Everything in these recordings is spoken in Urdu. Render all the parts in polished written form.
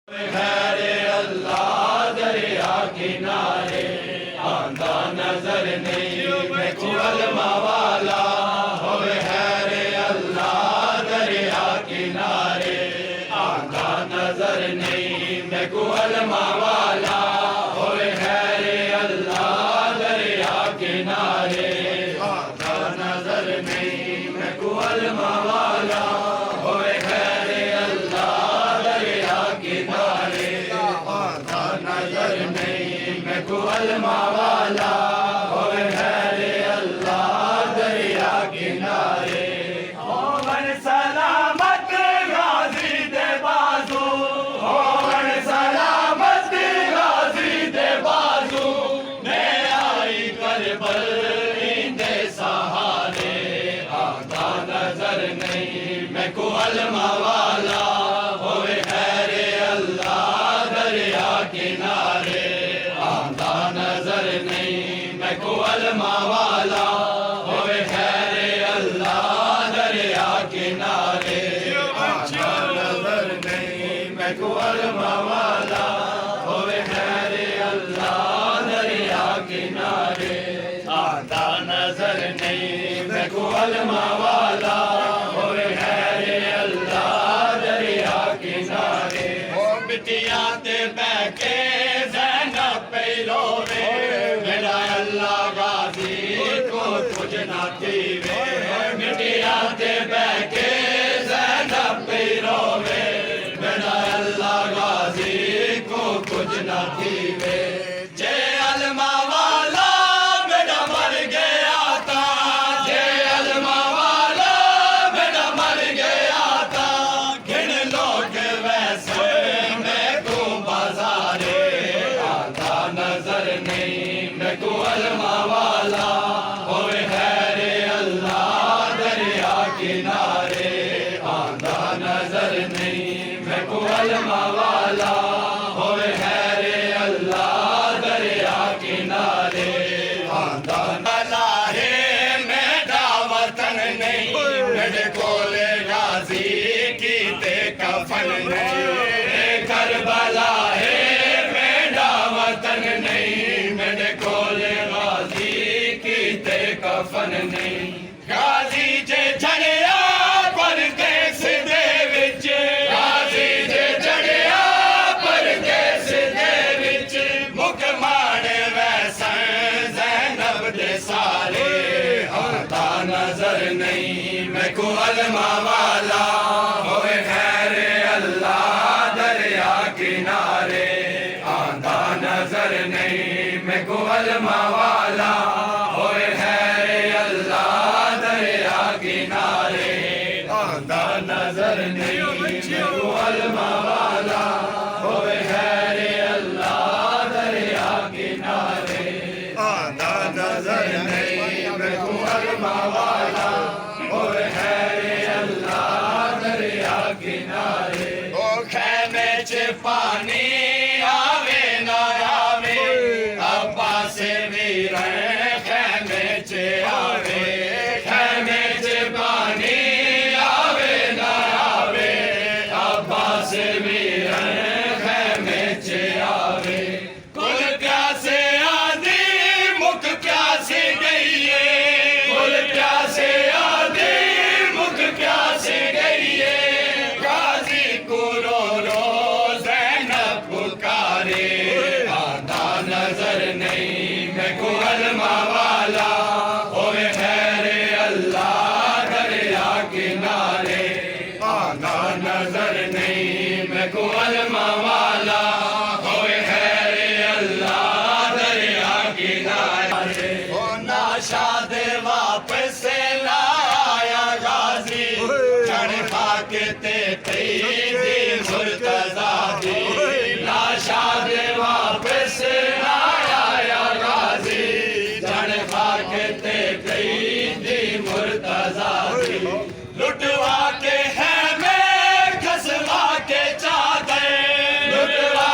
خیر اللہ دریا کنارے آندہ نظر نہیں میں کو علماء والا ہوئے خیر اللہ دریا کنارے آندہ نظر نہیں میں کو علماء والا ہوئے خیر اللہ دریا کنارے آندہ نظر نہیں میں کو علماء والا ہوئے خیر اللہ دریا کنارے آندہ نظر نہیں میں کو علماء والا ہوئے خیر اللہ دریا کنارے ہوگن سلامت غازی دے بازو ہوگن سلامت غازی دے بازو میں آئی کربل اندے سہارے آندہ نظر نہیں میں کو علماء والا ہوئے خیر اللہ دریا کنارے آندہ نظر نہیں میں کو علماء والا ہوئے خیر اللہ دریا کنارے آندہ نظر نہیں میں کو علماء والا ہوئے خیر اللہ دریا کنارے آندہ نظر نہیں میں کو علماء والا ہوئے خیر اللہ دریا کنارے بٹیا تے بہ کے زینب پہ روے میرا اللہ غازی کو تجھ نہ تھیوے بٹیا تے بہ کے زینب پہ روے میرا اللہ غازی کو کچھ نہ تھیوے جے علماء والا میرا مر گیا تھا جے علماء والا میرا مر گیا تھا گن لوگ ویسے میں کو بازارے آندہ نظر نہیں میں کو علماء والا ہوئے خیر اللہ دریا کنارے آندہ نظر نہیں میں کو علماء والا ہوئے خیر اللہ دریا کنارے آندہ نظر میرا وطن نہیں میرے کولے غازی کی تے کفن نہیں کربلا ہے میرا وطن نہیں میرے کولے غازی کی تے کفن نہیں غازی جے جھڑیا پردیس دے وچ غازی جے جھڑیا پردیس دے وچ مک ماڑے ویسن زینب دے سارے آندہ نظر نہیں میں کو علماء والا ہوئے خیر اللہ دریا کنارے آندہ نظر نہیں میں کو علماء والا ہوئے خیر اللہ دریا کنارے آندہ نظر نہیں میں کو علماء والا ہوئے خیر اللہ دریا کنارے آندہ نظر نہیں میں کو علماء والا ہوئے خیر اللہ دریا کنارے او خیمے چ پانی آوے نہ آوے ابا سے ویرن خیمے چ آوے خیمے چ پانی آوے نہ آوے ابا سے ویرن خیمے چ آوے کل پیاسے آدھی مک پیاسے گئیے کل پیاسے آدھی مک پیاسے گئیے غازی کو رو رو زینب پکارے آندہ نظر نہیں میں کو علماء والا ہوئے خیر اللہ دریا کنارے آندہ نظر نہیں میں کو علماء والا ہوئے خیر اللہ دریا کنارے ناشاد واپس نہ آیا غازی چڑھ خاک تے تیدی مرتضیٰ دی ناشاد واپس نہ آیا غازی چڑھ خاک تے تیدی مرتضیٰ دی لٹوا کے ہے میں کھسوا کے چادر لٹوا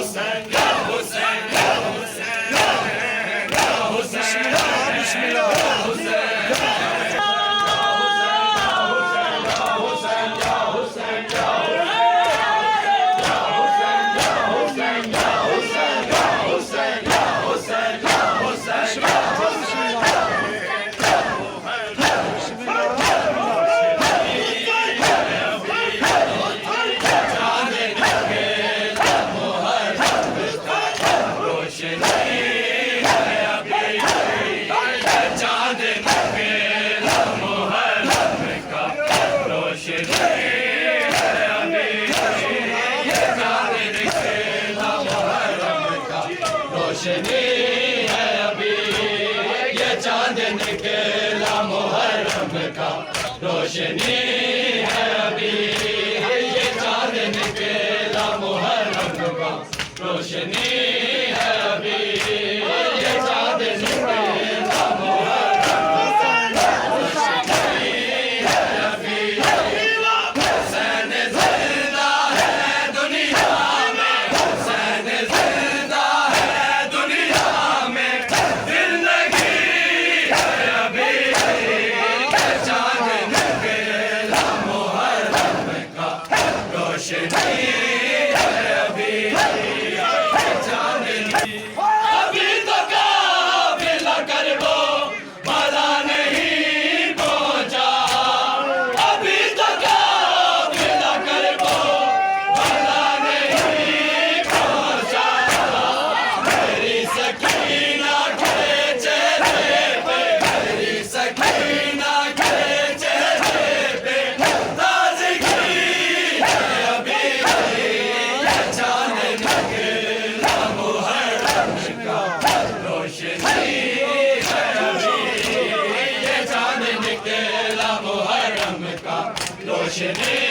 حسین یا حسین یا حسین یا حسین بسم اللہ روشنی ہے ابھی یہ چاند نکلا محرم کا روشنی ہے ابھی یہ چاند نکلا محرم کا روشنی ہے ابھی یہ چاند نکلا محرم کا روشنی ہے ابھی حسین زندہ ہے دنیا میں حسین زندہ ابھی تو قافلہ کربو بلا نہیں پہنچا ابھی تو قافلہ کربو بلا نہیں پہنچا میری سکینہ کے چہرے پہ میری سکینہ کے چہرے پہ تازگی ہے ابھی یہ چاند نکلا محرم کا روشنی ہے ابھی یہ چاند نکلا محرم کا روشنی